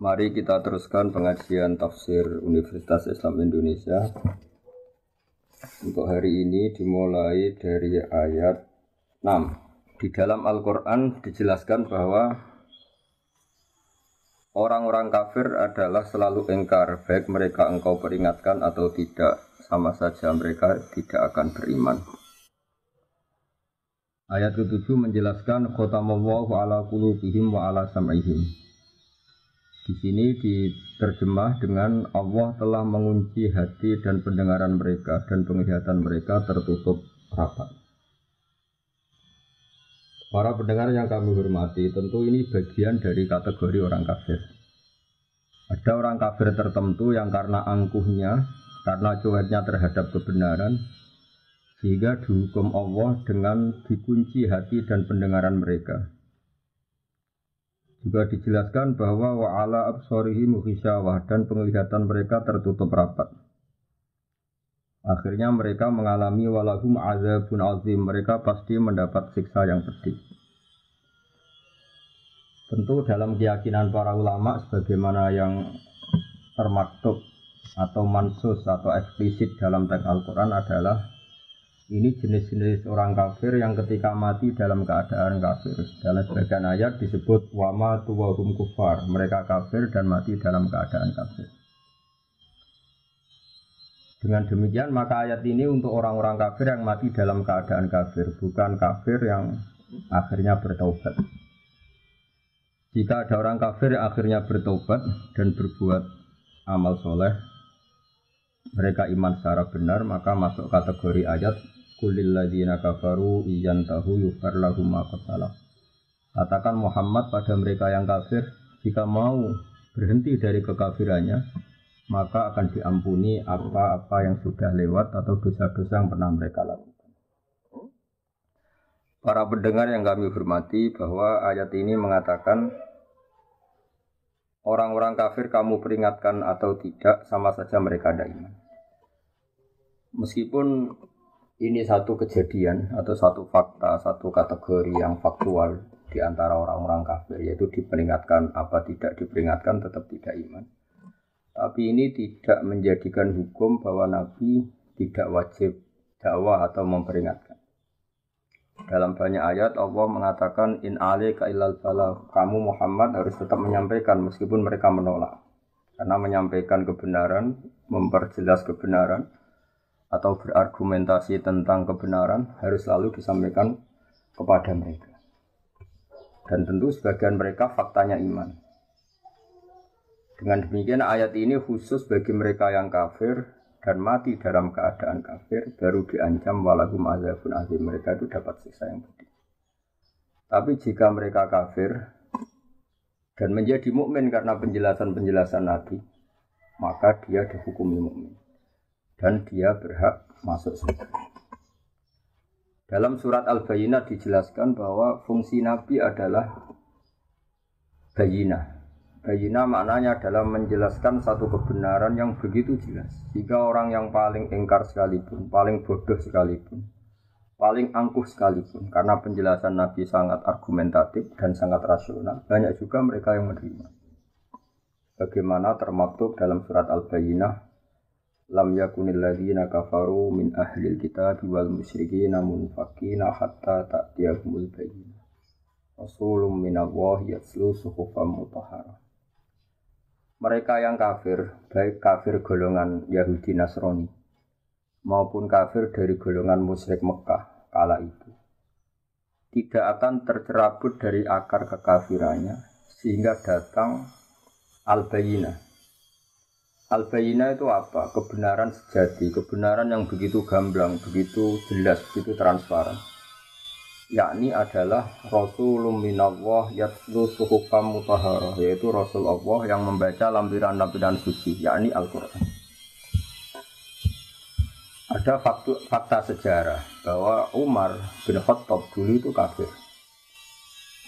Mari kita teruskan pengajian tafsir Universitas Islam Indonesia. Untuk hari ini dimulai dari ayat 6. Di dalam Al-Quran dijelaskan bahwa orang-orang kafir adalah selalu ingkar, baik mereka engkau peringatkan atau tidak, sama saja mereka tidak akan beriman. Ayat ke-7 menjelaskan khotamallahu ala qulubihim wa ala sam'ihim. Di sini diterjemah dengan Allah telah mengunci hati dan pendengaran mereka dan penglihatan mereka tertutup rapat. Para pendengar yang kami hormati, tentu ini bagian dari kategori orang kafir. Ada orang kafir tertentu yang karena angkuhnya, karena cueknya terhadap kebenaran, sehingga dihukum Allah dengan dikunci hati dan pendengaran mereka. Juga dijelaskan bahwa wa'ala absorihim ghisyawah dan penglihatan mereka tertutup rapat. Akhirnya mereka mengalami walahum azabun azim, mereka pasti mendapat siksa yang pedih. Tentu dalam keyakinan para ulama sebagaimana yang termaktub atau mansus atau eksplisit dalam teks Al-Quran adalah ini jenis-jenis orang kafir yang ketika mati dalam keadaan kafir. Dalam sebagian ayat disebut wama tuwahum kufar, mereka kafir dan mati dalam keadaan kafir. Dengan demikian maka ayat ini untuk orang-orang kafir yang mati dalam keadaan kafir, bukan kafir yang akhirnya bertaubat. Jika ada orang kafir yang akhirnya bertaubat dan berbuat amal soleh, mereka iman secara benar, maka masuk kategori ayat Qulil ladzina kafaru iyantahu yufar lahum ma qad salaf. Katakan Muhammad pada mereka yang kafir, jika mau berhenti dari kekafirannya, maka akan diampuni apa-apa yang sudah lewat atau dosa-dosa yang pernah mereka lakukan. Para pendengar yang kami hormati, bahwa ayat ini mengatakan orang-orang kafir kamu peringatkan atau tidak, sama saja mereka ada iman. Meskipun ini satu kejadian atau satu fakta, satu kategori yang faktual di antara orang-orang kafir, yaitu diperingatkan apa tidak diperingatkan tetap tidak iman. Tapi ini tidak menjadikan hukum bahwa Nabi tidak wajib dakwah atau memperingatkan. Dalam banyak ayat Allah mengatakan in alaika illal balagh, kamu Muhammad harus tetap menyampaikan meskipun mereka menolak. Karena menyampaikan kebenaran, memperjelas kebenaran atau berargumentasi tentang kebenaran harus selalu disampaikan kepada mereka. Dan tentu sebagian mereka faktanya iman. Dengan demikian ayat ini khusus bagi mereka yang kafir dan mati dalam keadaan kafir, baru diancam walahum azabun azim, mereka itu dapat siksa yang pedih. Tapi jika mereka kafir dan menjadi mukmin karena penjelasan-penjelasan Nabi, maka dia dihukumi mukmin dan dia berhak masuk surga. Dalam surat Al-Bayyinah dijelaskan bahwa fungsi Nabi adalah bayyinah. Bayyinah maknanya adalah menjelaskan satu kebenaran yang begitu jelas, sehingga orang yang paling ingkar sekalipun, paling bodoh sekalipun, paling angkuh sekalipun, karena penjelasan Nabi sangat argumentatif dan sangat rasional, banyak juga mereka yang menerima. Bagaimana termaktub dalam surat Al-Bayyinah, lam yakunil ladzina kafaru min ahlil kitab wal musyrikin munfaqina hatta ta'tiyahumul bayyinah rasulun minallahi yatlu suhufan mutahharah. Mereka yang kafir, baik kafir golongan Yahudi Nasrani maupun kafir dari golongan musyrik Mekah kala itu, tidak akan tercerabut dari akar kekafirannya sehingga datang Al-Bayyinah. Al-Bayyinah itu apa? Kebenaran sejati, kebenaran yang begitu gamblang, begitu jelas, begitu transparan. Yakni adalah Rasulun minallah yatlu suhufan mutahharah, yaitu Rasul Allah yang membaca lampiran-lampiran suci, yakni Al-Quran. Ada fakta sejarah bahwa Umar bin Khattab dulu itu kafir.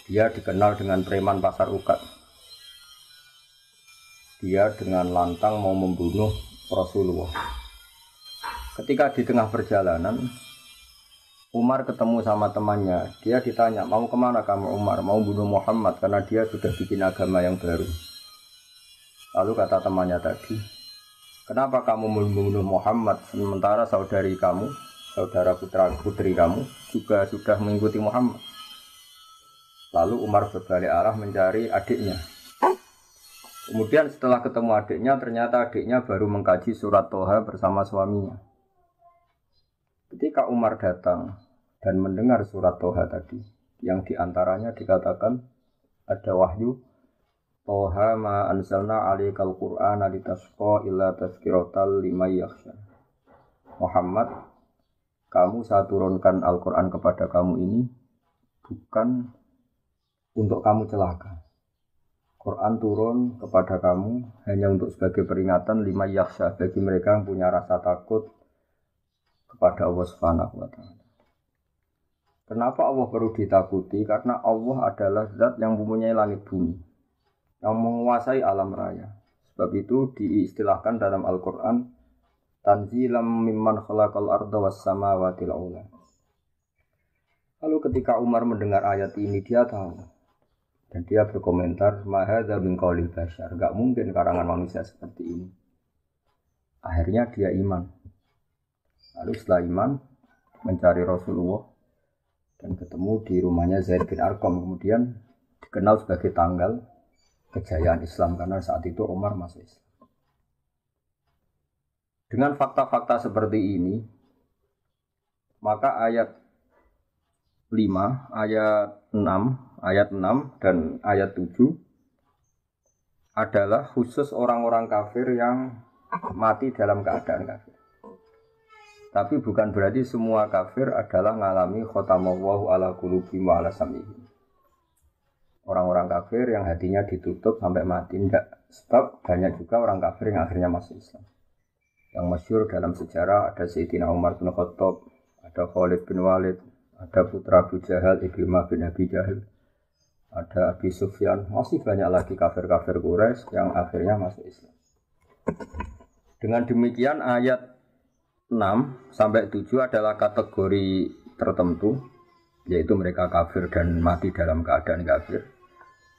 Dia dikenal dengan preman pasar ukat. Dia dengan lantang mau membunuh Rasulullah. Ketika di tengah perjalanan, Umar ketemu sama temannya. Dia ditanya, mau kemana kamu Umar? Mau bunuh Muhammad karena dia sudah bikin agama yang baru. Lalu kata temannya tadi, kenapa kamu membunuh Muhammad sementara saudari kamu, saudara putri kamu juga sudah mengikuti Muhammad? Lalu Umar berbalik arah mencari adiknya. Kemudian setelah ketemu adiknya, ternyata adiknya baru mengkaji surat Toha bersama suaminya. Ketika Umar datang dan mendengar surat Toha tadi, yang diantaranya dikatakan ada wahyu, Toha ma anzalna alaikal Qur'ana litasqa illa tazkiratal liman yakhsha. Muhammad, kamu saya turunkan Al-Quran kepada kamu ini bukan untuk kamu celaka. Quran turun kepada kamu hanya untuk sebagai peringatan lima yakhsha, bagi mereka yang punya rasa takut kepada Allah Subhanahu wa taala. Kenapa Allah perlu ditakuti? Karena Allah adalah zat yang mempunyai langit bumi, yang menguasai alam raya. Sebab itu diistilahkan dalam Al-Quran tanzilam mimman khalaqal arda was samawati al-ula. Lalu ketika Umar mendengar ayat ini, dia tahu. Dan dia berkomentar, mahadza min qaulil bashar, enggak mungkin karangan manusia seperti ini. Akhirnya dia iman. Lalu setelah iman, mencari Rasulullah dan ketemu di rumahnya Zaid bin Arqam, kemudian dikenal sebagai tanggal kejayaan Islam karena saat itu Umar masuk Islam. Dengan fakta-fakta seperti ini, maka ayat 5, ayat 6, ayat 6 dan ayat 7 adalah khusus orang-orang kafir yang mati dalam keadaan kafir. Tapi bukan berarti semua kafir adalah mengalami khotamallahu ala qulubihim wa ala sam'ihim. Orang-orang kafir yang hatinya ditutup sampai mati enggak. Sebab banyak juga orang kafir yang akhirnya masuk Islam. Yang masyhur dalam sejarah ada Sayyidina Umar bin Khattab, ada Khalid bin Walid, ada putra Abu Jahal, Ikrimah bin Abi Jahal, ada Abi Sufyan, masih banyak lagi kafir-kafir Quraisy yang akhirnya masuk Islam. Dengan demikian ayat 6 sampai 7 adalah kategori tertentu, yaitu mereka kafir dan mati dalam keadaan kafir.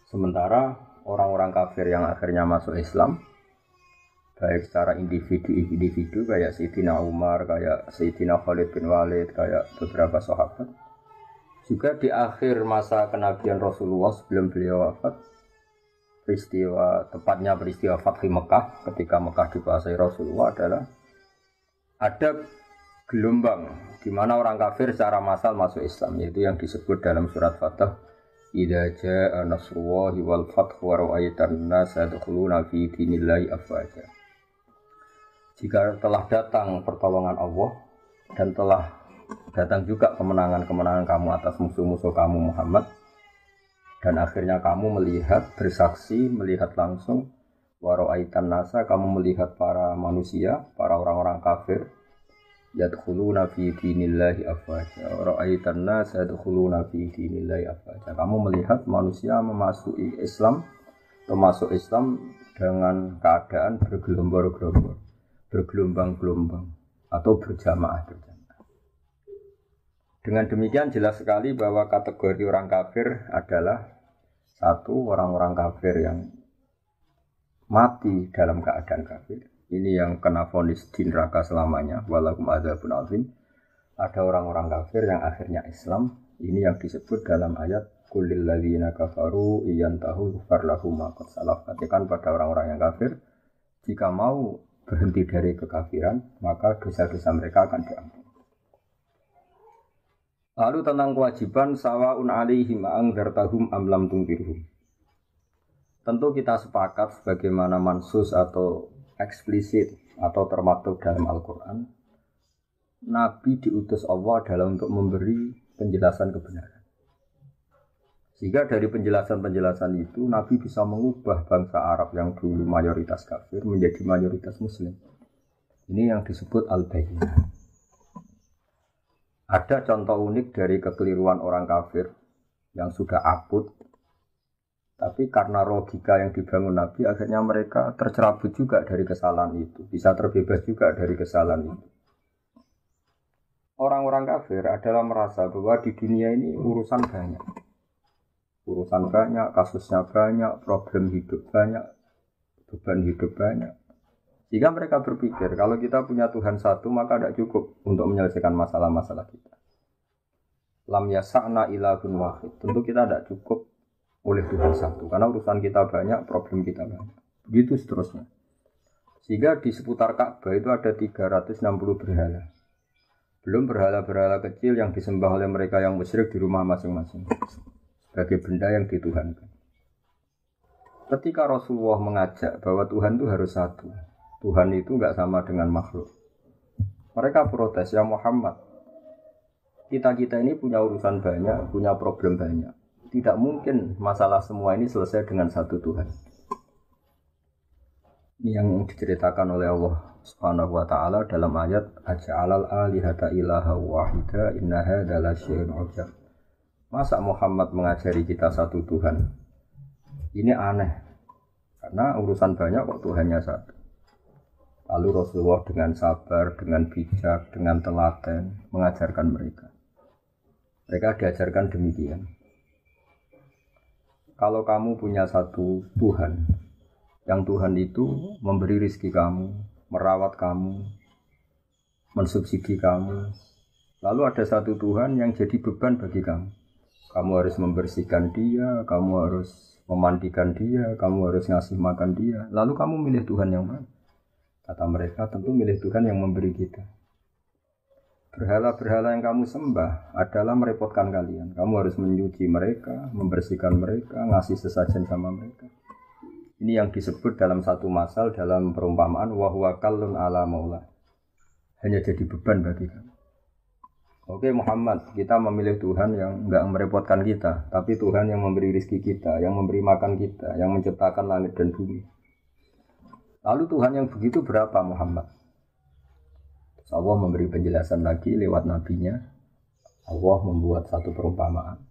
Sementara orang-orang kafir yang akhirnya masuk Islam, baik secara individu kayak Sayyidina Umar, kayak Sayyidina Khalid bin Walid, kayak beberapa sahabat, juga di akhir masa kenabian Rasulullah sebelum beliau wafat, tepatnya peristiwa Fathi Mekah, ketika Mekah dikuasai Rasulullah, adalah ada gelombang di mana orang kafir secara massal masuk Islam, yaitu yang disebut dalam surat Fatah, idza jaa nasrullahi wal fathu wa ra'aitan nasa yadkhuluna fi dinillahi afwaja. Jika telah datang pertolongan Allah dan telah datang juga kemenangan-kemenangan kamu atas musuh-musuh kamu Muhammad, dan akhirnya kamu melihat, bersaksi, melihat langsung, wa ra'aitan nasa, kamu melihat para manusia, para orang-orang kafir, yadkhuluna fi dinillahi afwaja. Ra'aitan nas yadkhuluna fi dinillahi afwaja. Kamu melihat manusia memasuki Islam, termasuk Islam dengan keadaan bergelombang-gelombang, bergelombang-gelombang atau berjamaah-berjamaah. Dengan demikian jelas sekali bahwa kategori orang kafir adalah satu, orang-orang kafir yang mati dalam keadaan kafir. Ini yang kena vonis di neraka selamanya, walakum adzabun azim. Ada orang-orang kafir yang akhirnya Islam. Ini yang disebut dalam ayat qulil ladzina kafaru iyantahu yughfar lahum ma qad salaf. Katakan pada orang-orang yang kafir, jika mau berhenti dari kekafiran, maka dosa-dosa mereka akan diampuni. Lalu tentang kewajiban sawaun alaihim angdartahum am lam tungfirhum. Tentu kita sepakat sebagaimana mansus atau eksplisit atau termaktub dalam Al-Quran, Nabi diutus Allah adalah untuk memberi penjelasan kebenaran. Sehingga dari penjelasan-penjelasan itu Nabi bisa mengubah bangsa Arab yang dulu mayoritas kafir menjadi mayoritas Muslim. Ini yang disebut Al-Bayyinah. Ada contoh unik dari kekeliruan orang kafir yang sudah akut, tapi karena logika yang dibangun Nabi, akhirnya mereka tercerabut juga dari kesalahan itu, bisa terbebas juga dari kesalahan itu. Orang-orang kafir adalah merasa bahwa di dunia ini urusan banyak, kasusnya banyak, problem hidup banyak, beban hidup banyak. Sehingga mereka berpikir kalau kita punya Tuhan satu maka tidak cukup untuk menyelesaikan masalah-masalah kita. Lam yasa'na ilahun wahid. Tentu kita tidak cukup oleh Tuhan satu karena urusan kita banyak, problem kita banyak. Begitu seterusnya. Sehingga di seputar Ka'bah itu ada 360 berhala. Belum berhala-berhala kecil yang disembah oleh mereka yang musyrik di rumah masing-masing sebagai benda yang dituhankan. Ketika Rasulullah mengajak bahwa Tuhan itu harus satu, Tuhan itu enggak sama dengan makhluk, mereka protes, ya Muhammad, kita ini punya urusan banyak, punya problem banyak, tidak mungkin masalah semua ini selesai dengan satu Tuhan. Ini yang diceritakan oleh Allah Subhanahu wa ta'ala dalam ayat aja'alal alihata ilaha wahida inna hadza lasyai'un 'ujab. Masa Muhammad mengajari kita satu Tuhan? Ini aneh. Karena urusan banyak kok Tuhannya satu. Lalu Rasulullah dengan sabar, dengan bijak, dengan telaten mengajarkan mereka. Mereka diajarkan demikian. Kalau kamu punya satu Tuhan, yang Tuhan itu memberi rizki kamu, merawat kamu, mensubsidi kamu. Lalu ada satu Tuhan yang jadi beban bagi kamu. Kamu harus membersihkan dia, kamu harus memandikan dia, kamu harus ngasih makan dia. Lalu kamu milih Tuhan yang mana? Kata mereka, tentu milih Tuhan yang memberi kita. Berhala-berhala yang kamu sembah adalah merepotkan kalian. Kamu harus menyuci mereka, membersihkan mereka, ngasih sesajen sama mereka. Ini yang disebut dalam satu masal dalam perumpamaan wa huwa kallun ala maula. Hanya jadi beban bagi kamu. Oke Muhammad, kita memilih Tuhan yang enggak merepotkan kita, tapi Tuhan yang memberi rezeki kita, yang memberi makan kita, yang menciptakan langit dan bumi. Lalu Tuhan yang begitu berapa Muhammad? Allah memberi penjelasan lagi lewat nabinya. Allah membuat satu perumpamaan.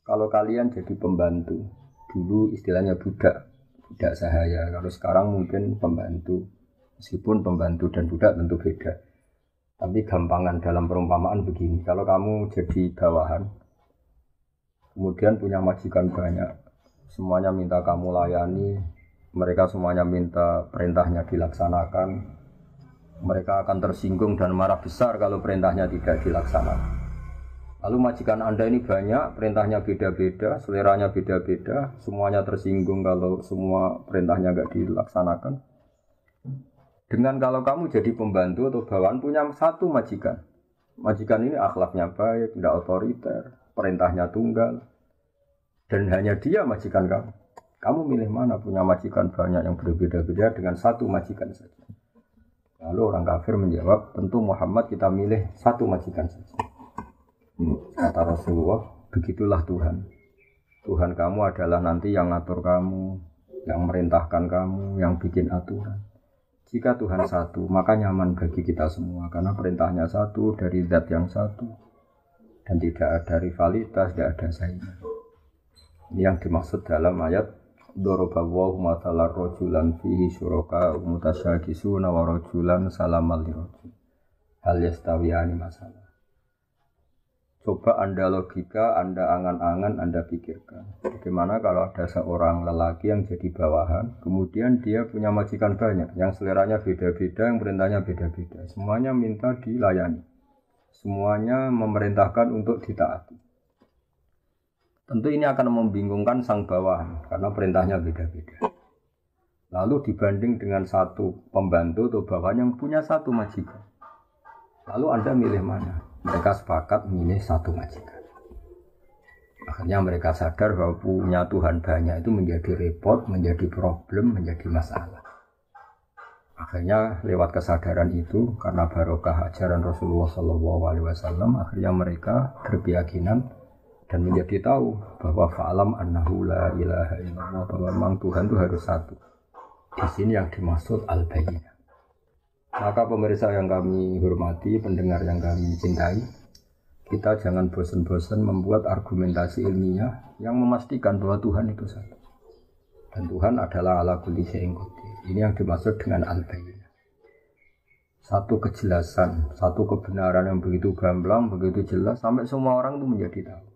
Kalau kalian jadi pembantu, dulu istilahnya budak sahaya. Kalau sekarang mungkin pembantu. Meskipun pembantu dan budak tentu beda. Tapi gampangan dalam perumpamaan begini. Kalau kamu jadi bawahan, kemudian punya majikan banyak, semuanya minta kamu layani, mereka semuanya minta perintahnya dilaksanakan. Mereka akan tersinggung dan marah besar kalau perintahnya tidak dilaksanakan. Lalu majikan Anda ini banyak, perintahnya beda-beda, seleranya beda-beda, semuanya tersinggung kalau semua perintahnya enggak dilaksanakan. Dengan kalau kamu jadi pembantu atau bawahan punya satu majikan. Majikan ini akhlaknya baik, tidak otoriter, perintahnya tunggal. Dan hanya dia majikan kamu. Kamu milih mana punya majikan banyak yang berbeda-beda dengan satu majikan saja. Lalu orang kafir menjawab, tentu Muhammad kita milih satu majikan saja. Kata Rasulullah, begitulah Tuhan. Tuhan kamu adalah nanti yang ngatur kamu, yang merintahkan kamu, yang bikin aturan. Jika Tuhan satu, maka nyaman bagi kita semua. Karena perintahnya satu, dari zat yang satu. Dan tidak ada rivalitas, tidak ada saingan. Ini yang dimaksud dalam ayat Dorobawahu matalar rojulan fihi syuraka mutasyakisuna wa rojulan salamal lirojul hal yastawiyani masalah. Coba Anda logika, Anda angan-angan, Anda pikirkan bagaimana kalau ada seorang lelaki yang jadi bawahan, kemudian dia punya majikan banyak yang seleranya beda-beda, yang perintahnya beda-beda, semuanya minta dilayani, semuanya memerintahkan untuk ditaati. Tentu ini akan membingungkan sang bawahan karena perintahnya beda-beda. Lalu dibanding dengan satu pembantu atau bawahan yang punya satu majikan. Lalu Anda milih mana? Mereka sepakat milih satu majikan. Akhirnya mereka sadar bahwa punya Tuhan banyak itu menjadi repot, menjadi problem, menjadi masalah. Akhirnya lewat kesadaran itu karena barokah ajaran Rasulullah SAW, akhirnya mereka berkeyakinan dan menjadi tahu bahwa fa'alam annahu la ilaha illallah, bahwa memang Tuhan itu harus satu. Di sini yang dimaksud al-bayyinah. Maka pemirsa yang kami hormati, pendengar yang kami cintai, kita jangan bosan-bosan membuat argumentasi ilmiah yang memastikan bahwa Tuhan itu satu. Dan Tuhan adalah ala kulli syai'in qadir. Ini yang dimaksud dengan al-bayyinah. Satu kejelasan, satu kebenaran yang begitu gamblang, begitu jelas, sampai semua orang itu menjadi tahu.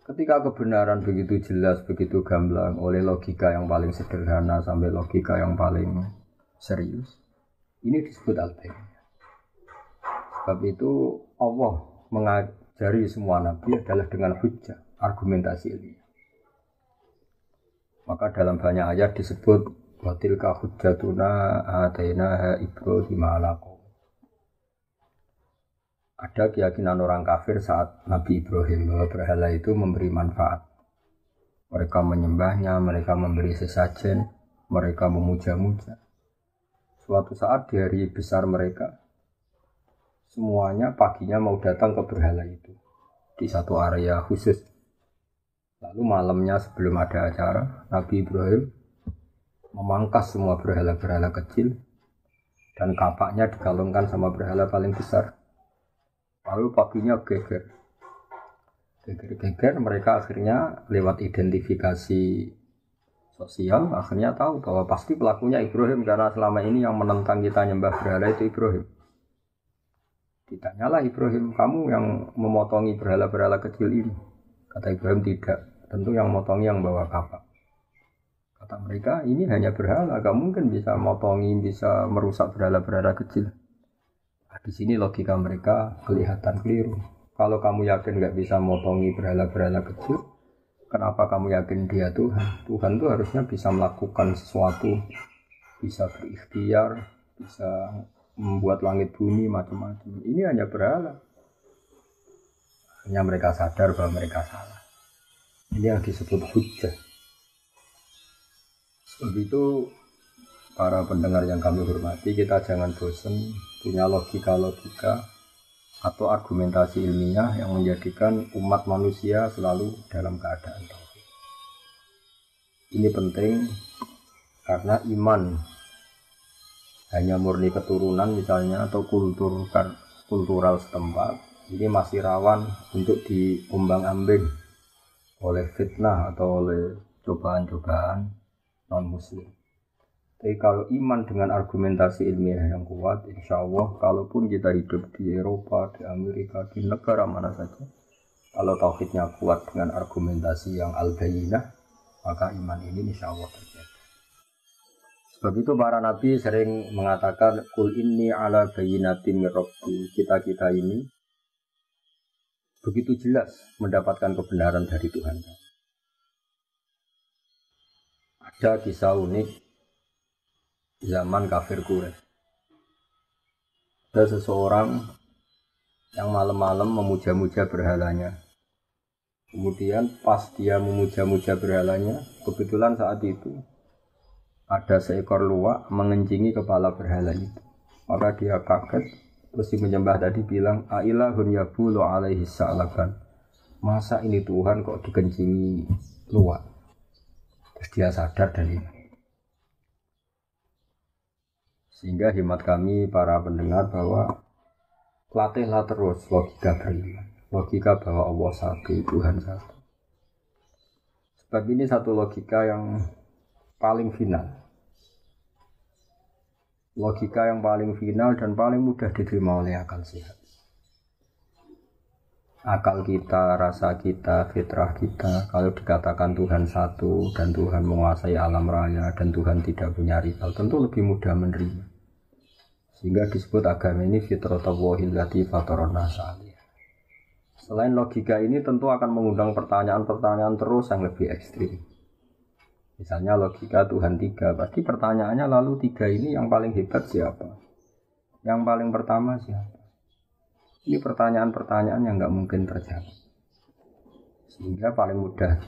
Ketika kebenaran begitu jelas, begitu gamblang oleh logika yang paling sederhana sampai logika yang paling serius, ini disebut al-bayyinah. Sebab itu Allah mengajari semua nabi adalah dengan hujjah, argumentasi ilmiah. Maka dalam banyak ayat disebut wa tilka hujjatuna atainaha Ibrahim ala qaum. Ada keyakinan orang kafir saat Nabi Ibrahim bahwa berhala itu memberi manfaat. Mereka menyembahnya, mereka memberi sesajen, mereka memuja-muja. Suatu saat di hari besar mereka, semuanya paginya mau datang ke berhala itu di satu area khusus. Lalu malamnya sebelum ada acara, Nabi Ibrahim memangkas semua berhala-berhala kecil dan kapaknya dikalungkan sama berhala paling besar. Lalu paginya geger mereka akhirnya lewat identifikasi sosial akhirnya tahu bahwa pasti pelakunya Ibrahim karena selama ini yang menentang kita nyembah berhala itu Ibrahim. Ditanyalah Ibrahim, kamu yang memotongi berhala-berhala kecil ini? Kata Ibrahim, tidak, tentu yang motongi yang bawa kapak. Kata mereka, ini hanya berhala, gak mungkin bisa motongi, bisa merusak berhala-berhala kecil. Di sini logika mereka kelihatan keliru. Kalau kamu yakin nggak bisa motongi berhala-berhala kecil, kenapa kamu yakin dia Tuhan? Tuhan itu harusnya bisa melakukan sesuatu, bisa berikhtiar, bisa membuat langit bumi macam-macam. Ini hanya berhala. Akhirnya mereka sadar bahwa mereka salah. Ini yang disebut hujjah. Sebab itu para pendengar yang kami hormati, kita jangan bosan punya logika-logika atau argumentasi ilmiah yang menjadikan umat manusia selalu dalam keadaan tauhid. Ini penting karena iman hanya murni keturunan misalnya atau kultural setempat, ini masih rawan untuk diombang-ambing oleh fitnah atau oleh cobaan-cobaan non-muslim. Tapi kalau iman dengan argumentasi ilmiah yang kuat, insya Allah, kalaupun kita hidup di Eropa, di Amerika, di negara mana saja, kalau tauhidnya kuat dengan argumentasi yang al-bayyinah, maka iman ini insya Allah terjaga. Sebab itu para nabi sering mengatakan, Qul inni ala bayyinatin min rabbi. Kita ini begitu jelas mendapatkan kebenaran dari Tuhan. Ada kisah unik zaman kafir Quraisy. Ada seseorang yang malam-malam memuja-muja berhalanya. Kemudian pas dia memuja-muja berhalanya, kebetulan saat itu ada seekor luwak mengencingi kepala berhala itu. Maka dia kaget, terus si menyembah tadi bilang, Ailahun yabulu alaihi sa'laban. Masa ini Tuhan kok dikencingi luwak? Terus dia sadar dan ini. Sehingga hemat kami para pendengar bahwa latihlah terus logika beriman. Logika bahwa Allah satu, Tuhan satu. Sebab ini satu logika yang paling final. Logika yang paling final dan paling mudah diterima oleh akal sehat. Akal kita, rasa kita, fitrah kita, kalau dikatakan Tuhan satu dan Tuhan menguasai alam raya dan Tuhan tidak punya rival, tentu lebih mudah menerima. Sehingga disebut agama ini fitratallahi allati fataran nasa 'alaiha. Selain logika ini tentu akan mengundang pertanyaan-pertanyaan terus yang lebih ekstrim. Misalnya logika Tuhan tiga, pasti pertanyaannya lalu tiga ini yang paling hebat siapa? Yang paling pertama siapa? Ini pertanyaan-pertanyaan yang nggak mungkin terjawab. Sehingga paling mudah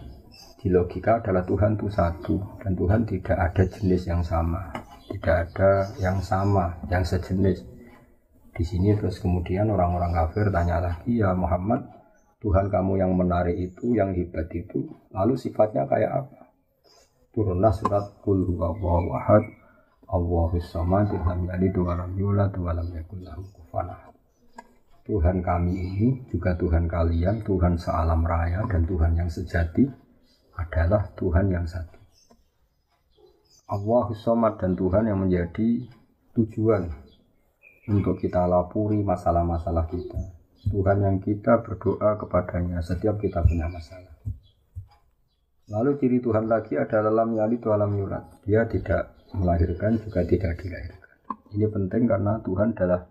di logika adalah Tuhan itu satu dan Tuhan tidak ada jenis yang sama. Tidak ada yang sama, yang sejenis. Di sini terus kemudian orang-orang kafir tanya lagi, ya Muhammad, Tuhan kamu yang menarik itu, yang hebat itu, lalu sifatnya kayak apa? Turunlah surat Qul huwallahu ahad, Allahus samad, lam yalid wa lam yulad wa lam yakul lahu kufuwan ahad. Tuhan kami ini juga Tuhan kalian, Tuhan sealam raya dan Tuhan yang sejati adalah Tuhan yang satu. Allahus samad dan Tuhan yang menjadi tujuan untuk kita lapuri masalah-masalah kita. Tuhan yang kita berdoa kepadanya setiap kita punya masalah. Lalu ciri Tuhan lagi adalah lam yalid wa lam yulad. Dia tidak melahirkan juga tidak dilahirkan. Ini penting karena Tuhan adalah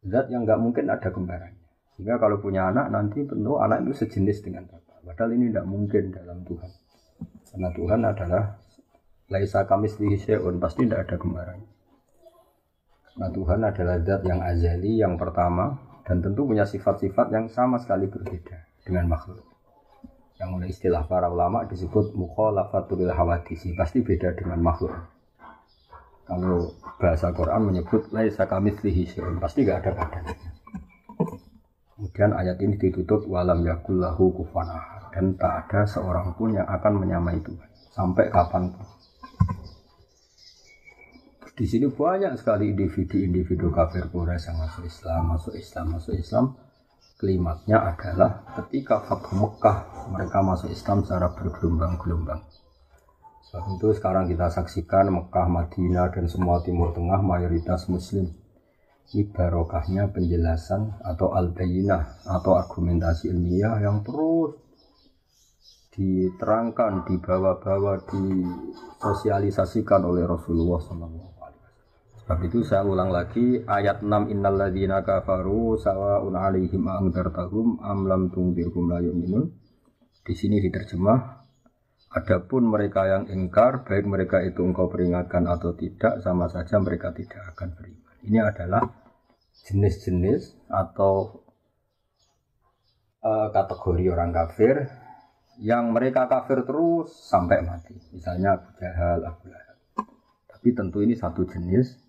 zat yang nggak mungkin ada kembarannya. Sehingga kalau punya anak nanti tentu anak itu sejenis dengan bapak. Padahal ini tidak mungkin dalam Tuhan. Karena Tuhan adalah laisa kamitslihi syai'un, pasti tidak ada kembarannya. Karena Tuhan adalah zat yang azali, yang pertama, dan tentu punya sifat-sifat yang sama sekali berbeda dengan makhluk. Yang oleh istilah para ulama disebut mukhalafatul hawadisi, pasti beda dengan makhluk. Kalau bahasa Quran menyebut laisa kamitslihi syai'un, pasti enggak ada padanya. Kemudian ayat ini ditutup walam yakul lahu kufuwan ahad, dan tak ada seorang pun yang akan menyamai Tuhan sampai kapanpun. Di sini banyak sekali individu kafir Quraisy yang masuk Islam. Klimaknya adalah ketika Fathu Mekah mereka masuk Islam secara bergelombang-gelombang. Sebab itu sekarang kita saksikan Mekah, Madinah dan semua Timur Tengah mayoritas Muslim. Ini barokahnya penjelasan atau al-bayinah atau argumentasi ilmiah yang terus diterangkan, dibawa-bawa, disosialisasikan oleh Rasulullah SAW. Sebab itu saya ulang lagi ayat 6 innal ladzina kafaru sawa'un 'alaihim a'andzartahum am lam tunzirhum la yu'minun. Di sini diterjemah adapun mereka yang ingkar baik mereka itu engkau peringatkan atau tidak sama saja mereka tidak akan beriman. Ini adalah jenis-jenis atau kategori orang kafir yang mereka kafir terus sampai mati. Misalnya Abu Jahal, Abu Lahab. Tapi tentu ini satu jenis.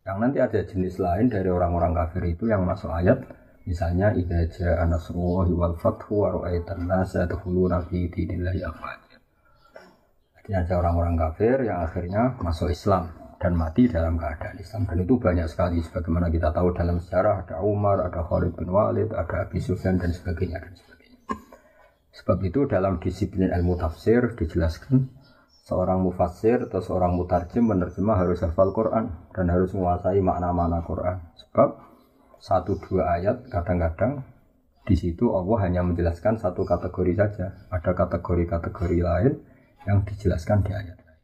Yang nanti ada jenis lain dari orang-orang kafir itu yang masuk ayat, misalnya idza jaa nasrullahi wal fathu wa ra'aitan nasa yadkhuluna fi dinillahi afwaja. Jadi ada orang-orang kafir yang akhirnya masuk Islam dan mati dalam keadaan Islam, dan itu banyak sekali sebagaimana kita tahu dalam sejarah ada Umar, ada Khalid bin Walid, ada Abi Sufyan dan sebagainya dan sebagainya. Sebab itu dalam disiplin ilmu tafsir dijelaskan seorang mufassir atau seorang mutarjim menerjemah harus hafal Quran dan harus menguasai makna-makna Quran. Sebab 1-2 ayat kadang-kadang di situ Allah hanya menjelaskan satu kategori saja. Ada kategori-kategori lain yang dijelaskan di ayat lain.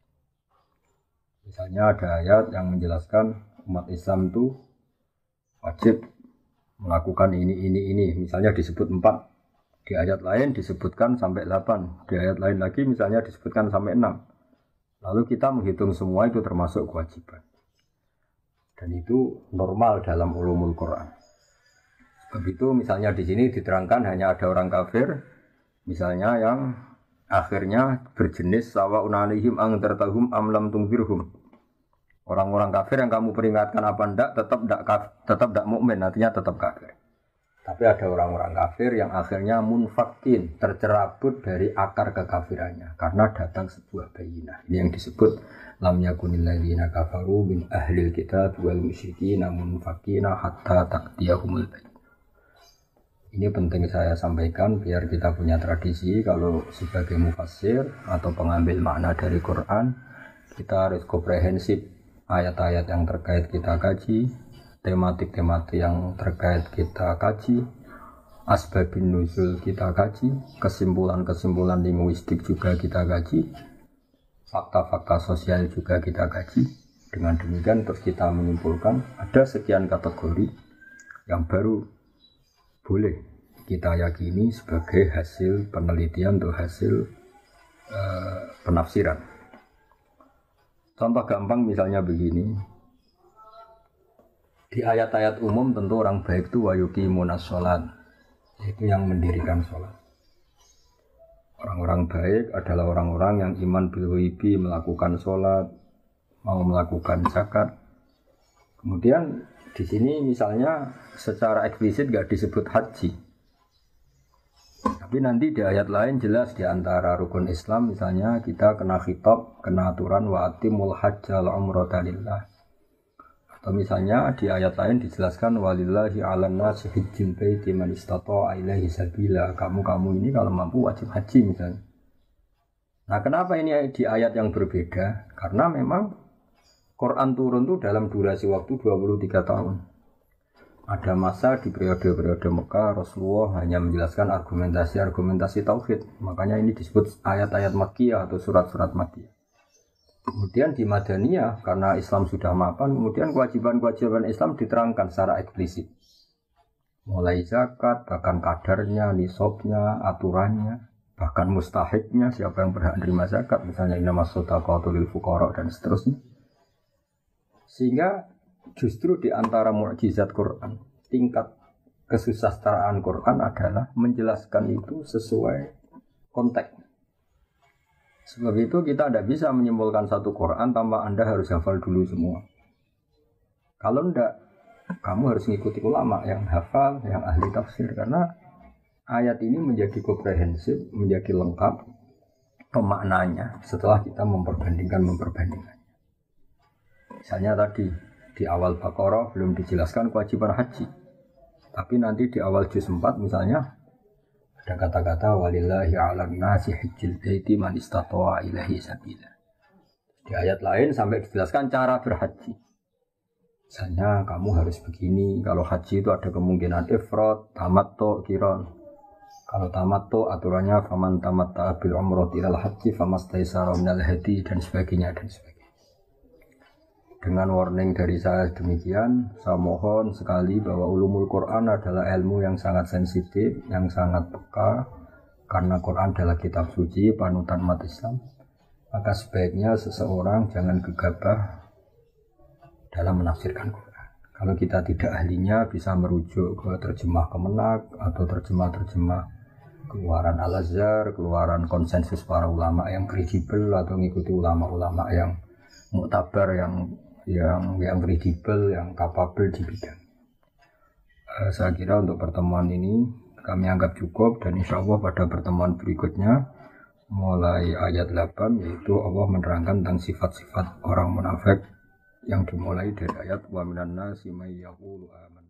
Misalnya ada ayat yang menjelaskan umat Islam itu wajib melakukan ini. Misalnya disebut 4. Di ayat lain disebutkan sampai 8. Di ayat lain lagi misalnya disebutkan sampai 6. Lalu kita menghitung semua itu termasuk kewajiban. Dan itu normal dalam ulumul Quran. Sebab itu misalnya di sini diterangkan hanya ada orang kafir, misalnya yang akhirnya berjenis sawa'un 'alaihim a'andzartahum am lam tunzirhum. Orang-orang kafir yang kamu peringatkan apa enggak tetap enggak mukmin, artinya tetap kafir. Tapi ada orang-orang kafir yang akhirnya munfakin, tercerabut dari akar kekafirannya karena datang sebuah bayinah. Ini yang disebut lam yakunil ladzina kafaru min ahlil kitab wal musyrikin munfakina hatta taqtiyahumul bayinah. Ini penting saya sampaikan biar kita punya tradisi kalau sebagai mufassir atau pengambil makna dari Quran, kita harus komprehensif ayat-ayat yang terkait kita kaji, tematik-tematik yang terkait kita kaji, asbabun nuzul kita kaji, kesimpulan-kesimpulan linguistik juga kita kaji, fakta-fakta sosial juga kita kaji. Dengan demikian terus kita menyimpulkan ada sekian kategori yang baru boleh kita yakini sebagai hasil penelitian atau hasil penafsiran. Contoh gampang misalnya begini. Di ayat-ayat umum tentu orang baik itu wayuqimunas sholat, yaitu yang mendirikan sholat. Orang-orang baik adalah orang-orang yang iman bil ghaibi, melakukan sholat, mau melakukan zakat. Kemudian di sini misalnya secara eksplisit nggak disebut haji, tapi nanti di ayat lain jelas di antara rukun Islam misalnya kita kena khitab, kena aturan wa atimul hajjal umrata lillah. Atau misalnya di ayat lain dijelaskan walillahi 'alan nasi hajjul baiti man istata'a ilaihi sabila. Kamu ini kalau mampu wajib haji misalnya. Nah, kenapa ini di ayat yang berbeda? Karena memang Quran turun itu dalam durasi waktu 23 tahun. Ada masa di periode-periode Mekah Rasulullah hanya menjelaskan argumentasi tauhid. Makanya ini disebut ayat-ayat Makkiyah atau surat-surat Makkiyah. Kemudian di Madaniyah karena Islam sudah mapan, kemudian kewajiban-kewajiban Islam diterangkan secara eksplisit. Mulai zakat, bahkan kadarnya, nisabnya, aturannya, bahkan mustahiknya, siapa yang berhak menerima zakat, misalnya innamas shadaqatu lil fuqara dan seterusnya. Sehingga justru di antara mukjizat Quran, tingkat kesusastraan Quran adalah menjelaskan itu sesuai konteks. Sebab itu kita tidak bisa menyimpulkan satu Quran tanpa Anda harus hafal dulu semua. Kalau tidak, kamu harus mengikuti ulama yang hafal, yang ahli tafsir. Karena ayat ini menjadi komprehensif, menjadi lengkap pemaknanya setelah kita memperbandingkan. Misalnya tadi, di awal Baqarah belum dijelaskan kewajiban haji. Tapi nanti di awal juz 4 misalnya ada kata-kata walillahi 'alan nasi hajjil baiti man istata'a ilaihi sabila. Di ayat lain sampai dijelaskan cara berhaji. Misalnya kamu harus begini, kalau haji itu ada kemungkinan ifrad, tamattu, qiran. Kalau tamattu aturannya faman tamatta'a bil umrati ilal haji famastaysara minal hadi dan sebagainya. Dengan warning dari saya demikian, saya mohon sekali bahwa ulumul Quran adalah ilmu yang sangat sensitif, yang sangat peka, karena Quran adalah kitab suci, panutan umat Islam. Maka sebaiknya seseorang jangan gegabah dalam menafsirkan Quran. Kalau kita tidak ahlinya, bisa merujuk ke terjemah Kemenak atau terjemah-terjemah keluaran Al-Azhar, keluaran konsensus para ulama yang kredibel atau mengikuti ulama-ulama yang muktabar, yang kredibel, yang kapabel di bidang. Saya kira untuk pertemuan ini kami anggap cukup dan insya Allah pada pertemuan berikutnya mulai ayat 8 yaitu Allah menerangkan tentang sifat-sifat orang munafik yang dimulai dari ayat wa minan nasi may yaqulu amanna